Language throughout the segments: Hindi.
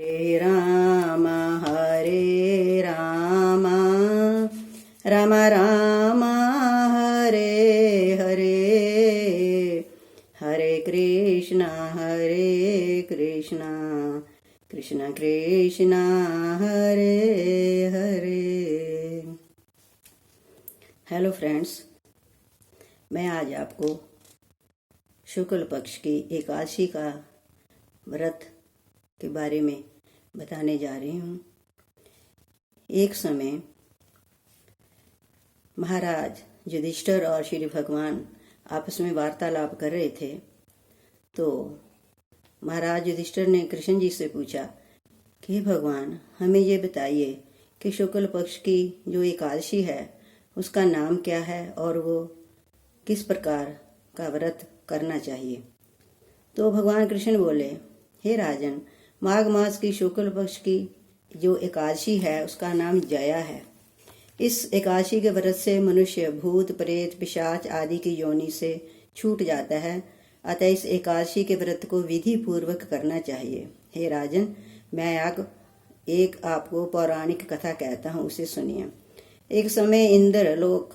राम हरे राम राम राम हरे हरे हरे कृष्ण कृष्ण कृष्ण हरे हरे। हेलो फ्रेंड्स, मैं आज आपको शुक्ल पक्ष की एकादशी का व्रत के बारे में बताने जा रही हूँ। एक समय महाराज युधिष्ठिर और श्री भगवान आपस में वार्तालाप कर रहे थे, तो महाराज युधिष्ठिर ने कृष्ण जी से पूछा कि भगवान, हमें ये बताइए कि शुक्ल पक्ष की जो एकादशी है उसका नाम क्या है और वो किस प्रकार का व्रत करना चाहिए। तो भगवान कृष्ण बोले, हे राजन, माघ मास की शुक्ल पक्ष की जो एकादशी है उसका नाम जया है। इस एकादशी के व्रत से मनुष्य भूत प्रेत पिशाच आदि की योनि से छूट जाता है, अतः इस एकादशी के व्रत को विधि पूर्वक करना चाहिए। हे राजन, मैं एक आपको पौराणिक कथा कहता हूँ, उसे सुनिए। एक समय इंद्र लोक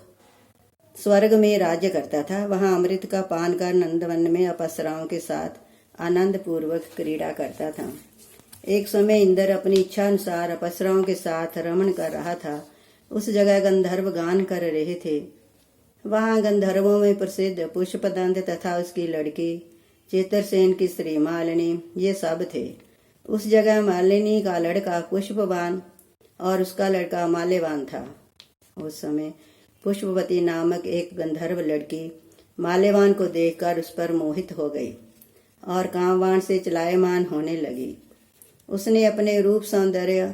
स्वर्ग में राज्य करता था। वहां अमृत का पान कर नंदवन में अप्सराओं के साथ आनंद पूर्वक क्रीड़ा करता था। एक समय इंद्र अपनी इच्छा अनुसार अप्सराओं के साथ रमण कर रहा था। उस जगह गंधर्व गान कर रहे थे। वहां गंधर्वों में प्रसिद्ध पुष्पदंत तथा उसकी लड़की चेतरसेन की स्त्री मालिनी, ये सब थे। उस जगह मालिनी का लड़का पुष्पवान और उसका लड़का माल्यवान था। उस समय पुष्पवती नामक एक गंधर्व लड़की माल्यवान को देखकर उस पर मोहित हो गई और कामवान से चलायमान होने लगी। उसने अपने रूप सौंदर्य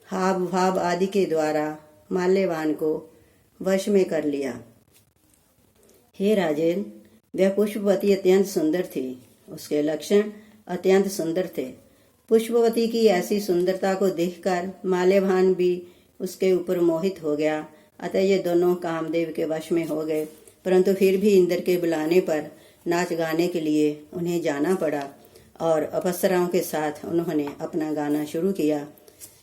हाव भाव आदि के द्वारा माल्यवान को वश में कर लिया। हे राजेन, वह पुष्पवती अत्यंत सुंदर थी। उसके लक्षण अत्यंत सुंदर थे। पुष्पवती की ऐसी सुंदरता को देखकर माल्यवान भी उसके ऊपर मोहित हो गया। अतः ये दोनों कामदेव के वश में हो गए, परंतु फिर भी इंद्र के बुलाने पर नाच गाने के लिए उन्हें जाना पड़ा और अप्सराओं के साथ उन्होंने अपना गाना शुरू किया।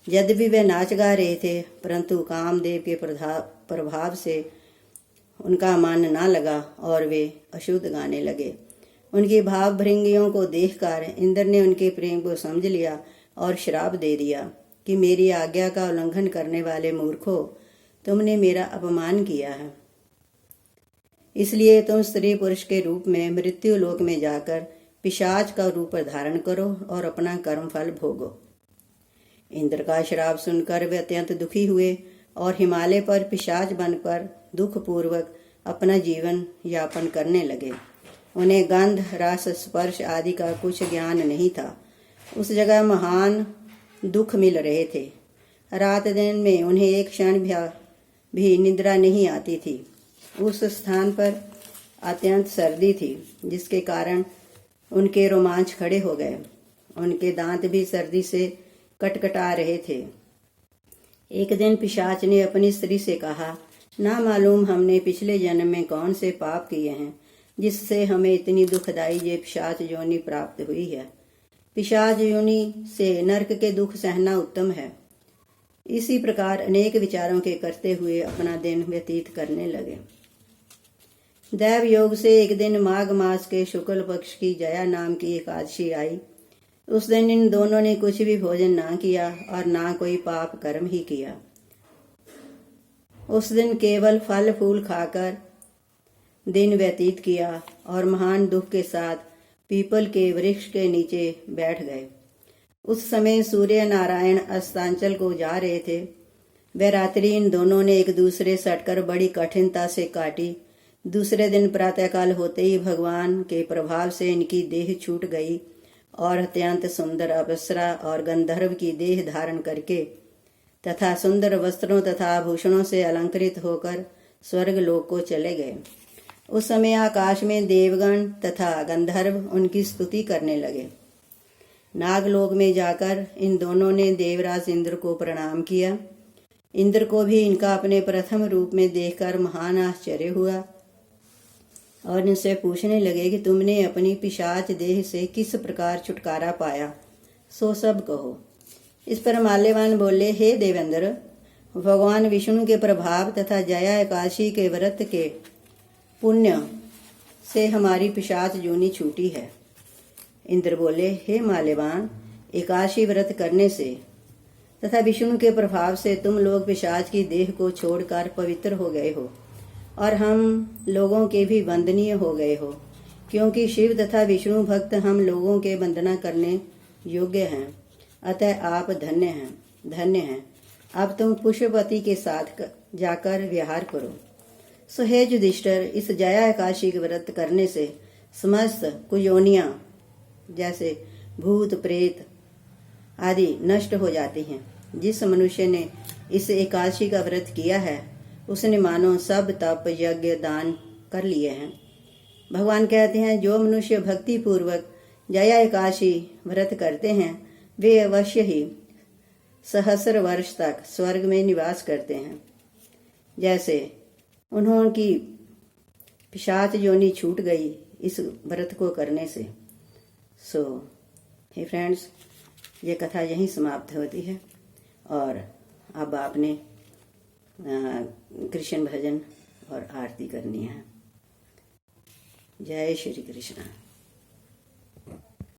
यद्यपि वे नाच गा रहे थे, परंतु कामदेव के प्रभाव से उनका मन न लगा और वे अशुद्ध गाने लगे। उनकी भाव भृंगियों को देखकर इंद्र ने उनके प्रेम को समझ लिया और श्राप दे दिया कि मेरी आज्ञा का उल्लंघन करने वाले मूर्खों, तुमने मेरा अपमान किया है, इसलिए तुम स्त्री पुरुष के रूप में मृत्यु लोक में जाकर पिशाच का रूप धारण करो और अपना कर्म फल भोगो। इंद्र का श्राप सुनकर वे अत्यंत दुखी हुए और हिमालय पर पिशाच बनकर दुख पूर्वक अपना जीवन यापन करने लगे। उन्हें गंध रस स्पर्श आदि का कुछ ज्ञान नहीं था। उस जगह महान दुख मिल रहे थे। रात दिन में उन्हें एक क्षण भी निद्रा नहीं आती थी। उस स्थान पर अत्यंत सर्दी थी, जिसके कारण उनके रोमांच खड़े हो गए। उनके दांत भी सर्दी से कटकटा रहे थे। एक दिन पिशाच ने अपनी स्त्री से कहा, ना मालूम हमने पिछले जन्म में कौन से पाप किए हैं जिससे हमें इतनी दुखदायी ये पिशाच योनि प्राप्त हुई है। पिशाच योनि से नरक के दुख सहना उत्तम है। इसी प्रकार अनेक विचारों के करते हुए अपना दिन व्यतीत करने लगे। दैव योग से एक दिन माघ मास के शुक्ल पक्ष की जया नाम की एकादशी आई। उस दिन इन दोनों ने कुछ भी भोजन ना किया और ना कोई पाप कर्म ही किया। उस दिन केवल फल फूल खाकर दिन व्यतीत किया और महान दुख के साथ पीपल के वृक्ष के नीचे बैठ गए। उस समय सूर्य नारायण अस्तांचल को जा रहे थे। वह रात्रि इन दोनों ने एक दूसरे सटकर बड़ी कठिनता से काटी। दूसरे दिन प्रातःकाल होते ही भगवान के प्रभाव से इनकी देह छूट गई और अत्यंत सुंदर अप्सरा और गंधर्व की देह धारण करके तथा सुंदर वस्त्रों तथा आभूषणों से अलंकृत होकर स्वर्ग लोक को चले गए। उस समय आकाश में देवगण तथा गंधर्व उनकी स्तुति करने लगे। नागलोक में जाकर इन दोनों ने देवराज इंद्र को प्रणाम किया। इंद्र को भी इनका अपने प्रथम रूप में देखकर महान आश्चर्य हुआ और इनसे पूछने लगे कि तुमने अपनी पिशाच देह से किस प्रकार छुटकारा पाया सो सब कहो। इस पर माल्यवान बोले, हे देवेंद्र, भगवान विष्णु के प्रभाव तथा जया एकादशी के व्रत के पुण्य से हमारी पिशाच जूनी छूटी है। इंद्र बोले, हे माल्यवान, एकादशी व्रत करने से तथा विष्णु के प्रभाव से तुम लोग पिशाच की देह को छोड़कर पवित्र हो गए हो और हम लोगों के भी वंदनीय हो गए हो, क्योंकि शिव तथा विष्णु भक्त हम लोगों के वंदना करने योग्य हैं। अतः आप धन्य हैं। अब तुम पुष्पवती के साथ जाकर विहार करो। सो हे युधिष्ठिर, इस जया एकादशी के व्रत करने से समस्त कुयोनियां जैसे भूत प्रेत आदि नष्ट हो जाती हैं। जिस मनुष्य ने इस एकादशी का व्रत किया है उसने मानो सब तप यज्ञ दान कर लिए हैं। भगवान कहते हैं, जो मनुष्य भक्ति पूर्वक जया एकादशी व्रत करते हैं वे अवश्य ही सहस्र वर्ष तक स्वर्ग में निवास करते हैं। जैसे उन्होंने पिशाच योनि छूट गई इस व्रत को करने से। सो हे फ्रेंड्स, ये कथा यहीं समाप्त होती है और अब आपने कृष्ण भजन और आरती करनी है। जय श्री कृष्ण।